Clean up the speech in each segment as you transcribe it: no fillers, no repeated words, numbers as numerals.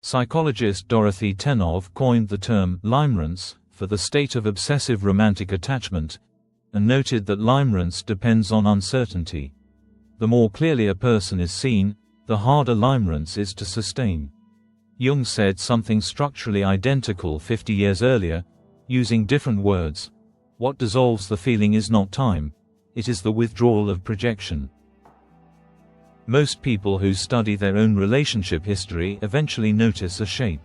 Psychologist Dorothy Tenov coined the term limerence for the state of obsessive romantic attachment, and noted that limerence depends on uncertainty. The more clearly a person is seen, the harder limerence is to sustain. Jung said something structurally identical 50 years earlier, using different words. What dissolves the feeling is not time, it is the withdrawal of projection. Most people who study their own relationship history eventually notice a shape.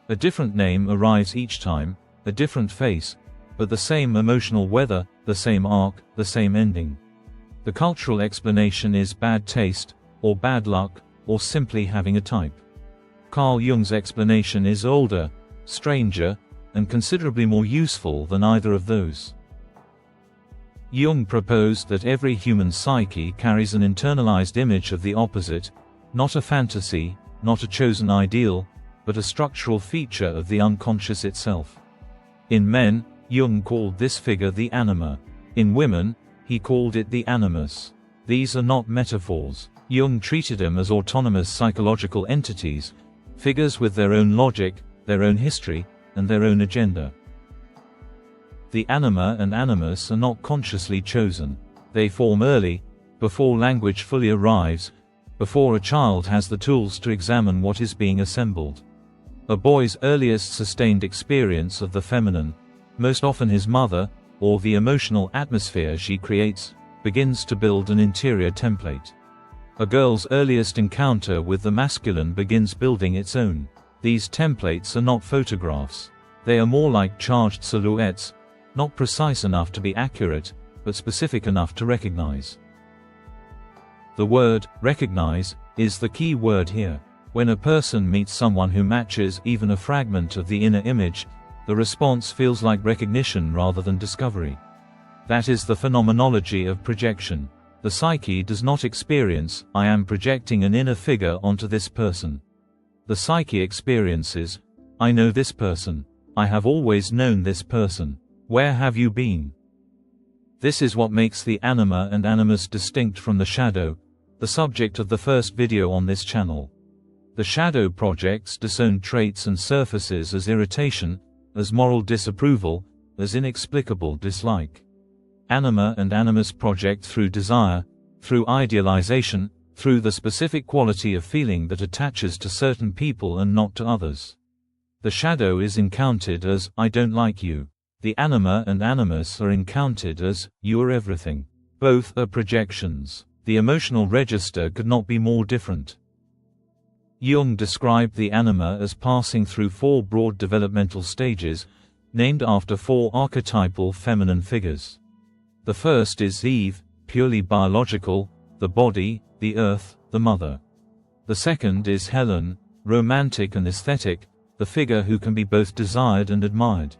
A different name arrives each time, a different face, but the same emotional weather, the same arc, the same ending. The cultural explanation is bad taste, or bad luck, or simply having a type. Carl Jung's explanation is older, stranger, and considerably more useful than either of those. Jung proposed that every human psyche carries an internalized image of the opposite, not a fantasy, not a chosen ideal, but a structural feature of the unconscious itself. In men, Jung called this figure the anima. In women, he called it the animus. These are not metaphors. Jung treated them as autonomous psychological entities, figures with their own logic, their own history, and their own agenda. The anima and animus are not consciously chosen. They form early, before language fully arrives, before a child has the tools to examine what is being assembled. A boy's earliest sustained experience of the feminine, most often his mother, or the emotional atmosphere she creates, begins to build an interior template. A girl's earliest encounter with the masculine begins building its own. These templates are not photographs. They are more like charged silhouettes, not precise enough to be accurate, but specific enough to recognize. The word, recognize, is the key word here. When a person meets someone who matches even a fragment of the inner image, the response feels like recognition rather than discovery. That is the phenomenology of projection. The psyche does not experience, I am projecting an inner figure onto this person. The psyche experiences, I know this person. I have always known this person. Where have you been? This is what makes the anima and animus distinct from the shadow, the subject of the first video on this channel. The shadow projects disowned traits and surfaces as irritation, as moral disapproval, as inexplicable dislike. Anima and animus project through desire, through idealization, through the specific quality of feeling that attaches to certain people and not to others. The shadow is encountered as, I don't like you. The anima and animus are encountered as, you are everything. Both are projections. The emotional register could not be more different. Jung described the anima as passing through 4 broad developmental stages, named after 4 archetypal feminine figures. The first is Eve, purely biological, the body, the earth, the mother. The second is Helen, romantic and aesthetic, the figure who can be both desired and admired.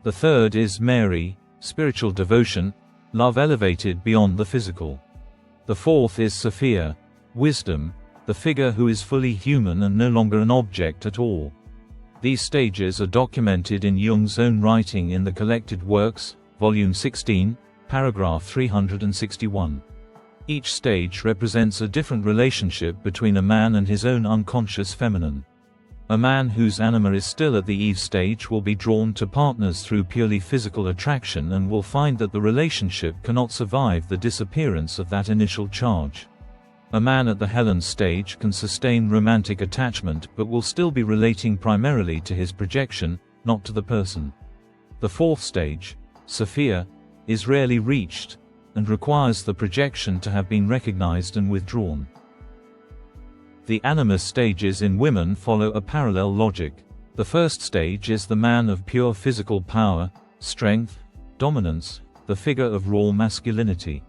The third is Mary, spiritual devotion, love elevated beyond the physical. The fourth is Sophia, wisdom, the figure who is fully human and no longer an object at all. These stages are documented in Jung's own writing in the Collected Works, Volume 16, paragraph 361. Each stage represents a different relationship between a man and his own unconscious feminine. A man whose anima is still at the Eve stage will be drawn to partners through purely physical attraction and will find that the relationship cannot survive the disappearance of that initial charge. A man at the Helen stage can sustain romantic attachment but will still be relating primarily to his projection, not to the person. The fourth stage, Sophia, is rarely reached, and requires the projection to have been recognized and withdrawn. The animus stages in women follow a parallel logic. The first stage is the man of pure physical power, strength, dominance, the figure of raw masculinity.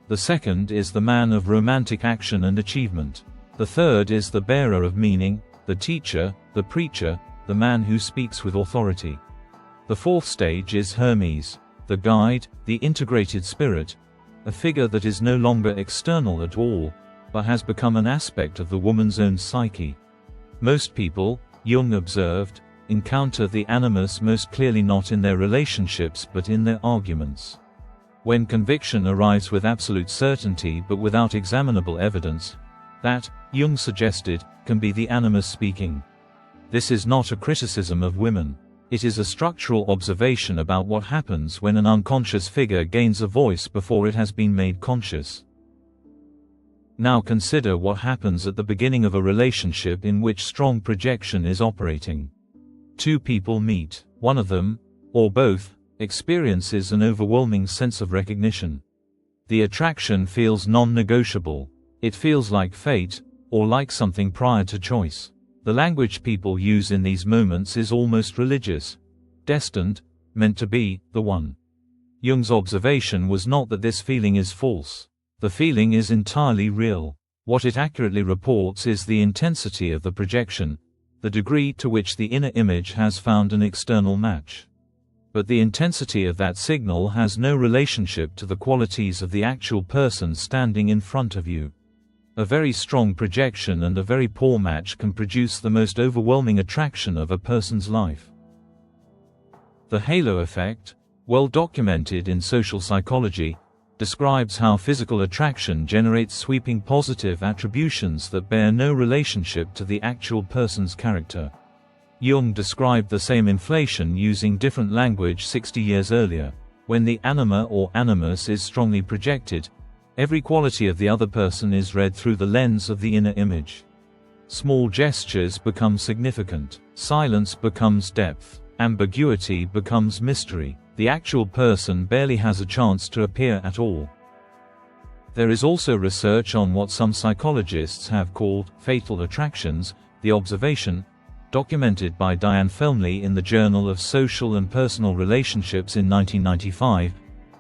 The second is the man of romantic action and achievement. The third is the bearer of meaning, the teacher, the preacher, the man who speaks with authority. The fourth stage is Hermes, the guide, the integrated spirit, a figure that is no longer external at all, but has become an aspect of the woman's own psyche. Most people, Jung observed, encounter the animus most clearly not in their relationships but in their arguments. When conviction arrives with absolute certainty but without examinable evidence, that, Jung suggested, can be the animus speaking. This is not a criticism of women. It is a structural observation about what happens when an unconscious figure gains a voice before it has been made conscious. Now consider what happens at the beginning of a relationship in which strong projection is operating. Two people meet. One of them, or both, experiences an overwhelming sense of recognition. The attraction feels non-negotiable. It feels like fate, or like something prior to choice. The language people use in these moments is almost religious. Destined, meant to be, the one. Jung's observation was not that this feeling is false. The feeling is entirely real. What it accurately reports is the intensity of the projection, the degree to which the inner image has found an external match. But the intensity of that signal has no relationship to the qualities of the actual person standing in front of you. A very strong projection and a very poor match can produce the most overwhelming attraction of a person's life. The halo effect, well documented in social psychology, describes how physical attraction generates sweeping positive attributions that bear no relationship to the actual person's character. Jung described the same inflation using different language 60 years earlier. When the anima or animus is strongly projected, every quality of the other person is read through the lens of the inner image. Small gestures become significant. Silence becomes depth. Ambiguity becomes mystery. The actual person barely has a chance to appear at all. There is also research on what some psychologists have called fatal attractions, the observation, documented by Diane Felmley in the Journal of Social and Personal Relationships in 1995,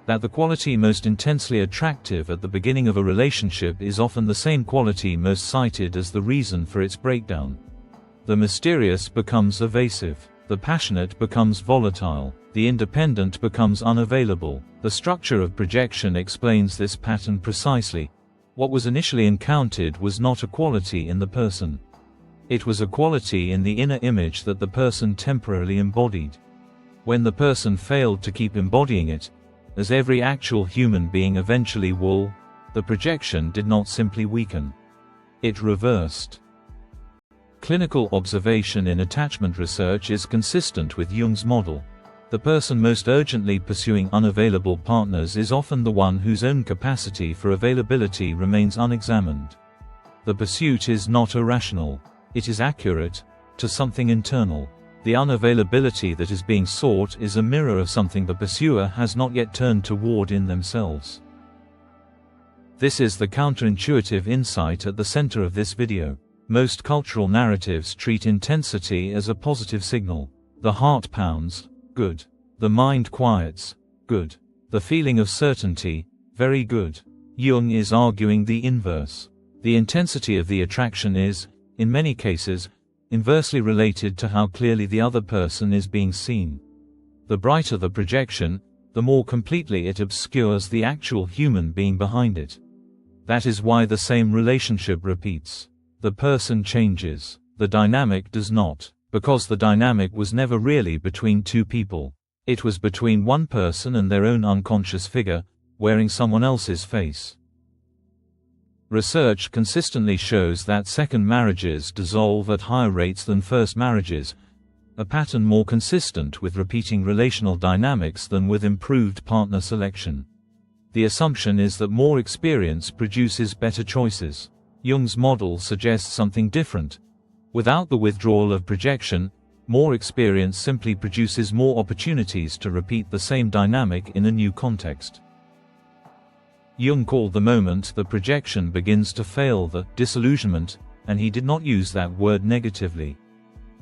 that the quality most intensely attractive at the beginning of a relationship is often the same quality most cited as the reason for its breakdown. The mysterious becomes evasive. The passionate becomes volatile. The independent becomes unavailable. The structure of projection explains this pattern precisely. What was initially encountered was not a quality in the person. It was a quality in the inner image that the person temporarily embodied. When the person failed to keep embodying it, as every actual human being eventually will, the projection did not simply weaken. It reversed. Clinical observation in attachment research is consistent with Jung's model. The person most urgently pursuing unavailable partners is often the one whose own capacity for availability remains unexamined. The pursuit is not irrational. It is accurate to something internal. The unavailability that is being sought is a mirror of something the pursuer has not yet turned toward in themselves. This is the counterintuitive insight at the center of this video. Most cultural narratives treat intensity as a positive signal. The heart pounds, good. The mind quiets, good. The feeling of certainty, very good. Jung is arguing the inverse. The intensity of the attraction is, in many cases, inversely related to how clearly the other person is being seen. The brighter the projection, the more completely it obscures the actual human being behind it. That is why the same relationship repeats. The person changes. The dynamic does not, because the dynamic was never really between two people. It was between one person and their own unconscious figure, wearing someone else's face. Research consistently shows that second marriages dissolve at higher rates than first marriages, a pattern more consistent with repeating relational dynamics than with improved partner selection. The assumption is that more experience produces better choices. Jung's model suggests something different. Without the withdrawal of projection, more experience simply produces more opportunities to repeat the same dynamic in a new context. Jung called the moment the projection begins to fail the disillusionment, and he did not use that word negatively.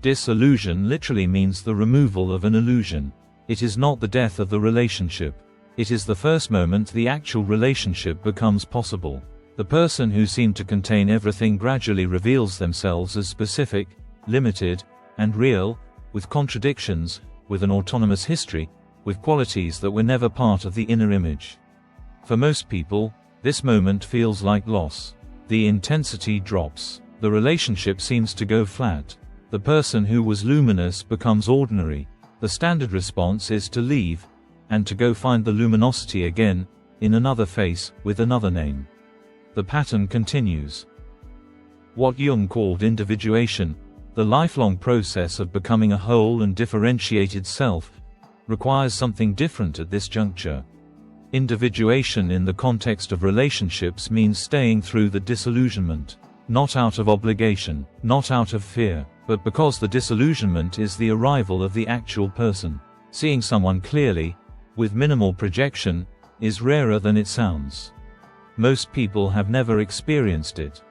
Disillusion literally means the removal of an illusion. It is not the death of the relationship. It is the first moment the actual relationship becomes possible. The person who seemed to contain everything gradually reveals themselves as specific, limited, and real, with contradictions, with an autonomous history, with qualities that were never part of the inner image. For most people, this moment feels like loss. The intensity drops. The relationship seems to go flat. The person who was luminous becomes ordinary. The standard response is to leave, and to go find the luminosity again, in another face, with another name. The pattern continues. What Jung called individuation, The lifelong process of becoming a whole and differentiated self requires something different at this juncture. Individuation in the context of relationships means staying through the disillusionment, not out of obligation, not out of fear, but because the disillusionment is the arrival of the actual person. Seeing someone clearly, with minimal projection, is rarer than it sounds. Most people have never experienced it.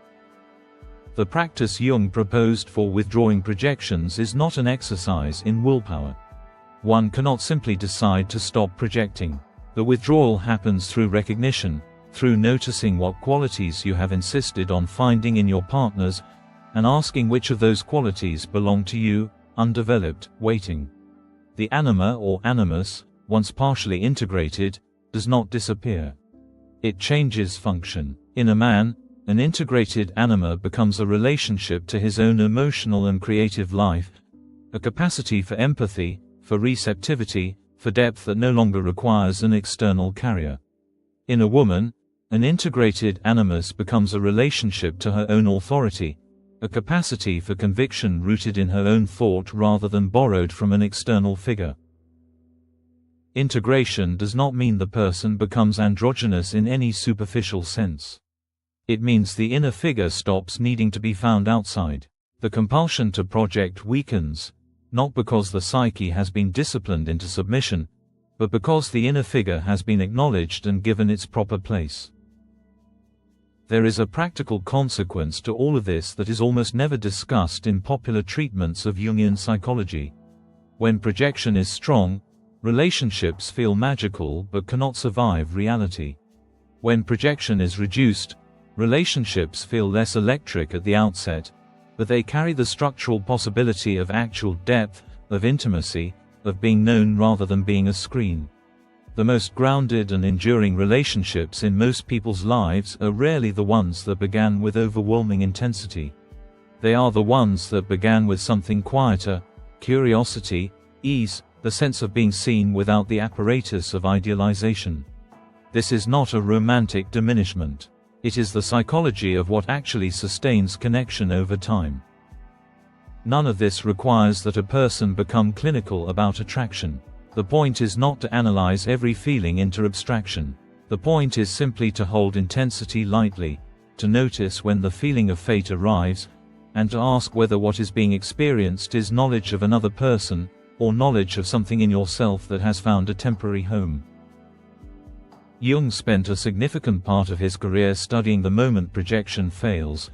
The practice Jung proposed for withdrawing projections is not an exercise in willpower. One cannot simply decide to stop projecting. The withdrawal happens through recognition, through noticing what qualities you have insisted on finding in your partners, and asking which of those qualities belong to you, undeveloped, waiting. The anima or animus, once partially integrated, does not disappear. It changes function. In a man, an integrated anima becomes a relationship to his own emotional and creative life, a capacity for empathy, for receptivity, for depth that no longer requires an external carrier. In a woman, an integrated animus becomes a relationship to her own authority, a capacity for conviction rooted in her own thought rather than borrowed from an external figure. Integration does not mean the person becomes androgynous in any superficial sense. It means the inner figure stops needing to be found outside. The compulsion to project weakens, not because the psyche has been disciplined into submission, but because the inner figure has been acknowledged and given its proper place. There is a practical consequence to all of this that is almost never discussed in popular treatments of Jungian psychology. When projection is strong, relationships feel magical but cannot survive reality. When projection is reduced, relationships feel less electric at the outset, but they carry the structural possibility of actual depth, of intimacy, of being known rather than being a screen. The most grounded and enduring relationships in most people's lives are rarely the ones that began with overwhelming intensity. They are the ones that began with something quieter, curiosity, ease, the sense of being seen without the apparatus of idealization. This is not a romantic diminishment. It is the psychology of what actually sustains connection over time. None of this requires that a person become clinical about attraction. The point is not to analyze every feeling into abstraction. The point is simply to hold intensity lightly, to notice when the feeling of fate arrives, and to ask whether what is being experienced is knowledge of another person, or knowledge of something in yourself that has found a temporary home. Jung spent a significant part of his career studying the moment projection fails,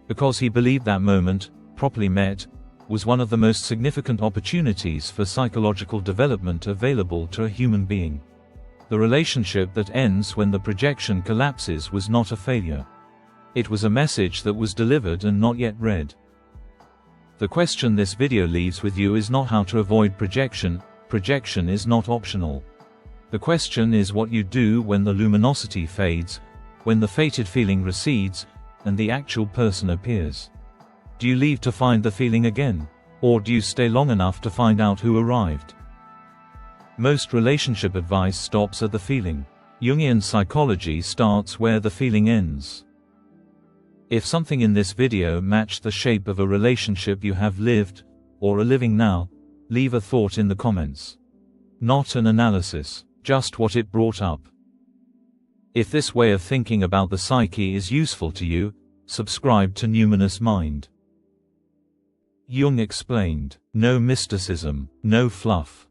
because he believed that moment, properly met, was one of the most significant opportunities for psychological development available to a human being. The relationship that ends when the projection collapses was not a failure. It was a message that was delivered and not yet read. The question this video leaves with you is not how to avoid projection. Projection is not optional. The question is what you do when the luminosity fades, when the fated feeling recedes, and the actual person appears. Do you leave to find the feeling again? Or do you stay long enough to find out who arrived? Most relationship advice stops at the feeling. Jungian psychology starts where the feeling ends. If something in this video matched the shape of a relationship you have lived, or are living now, leave a thought in the comments. Not an analysis, just what it brought up. If this way of thinking about the psyche is useful to you, subscribe to Numinous Mind. Jung explained, no mysticism, no fluff.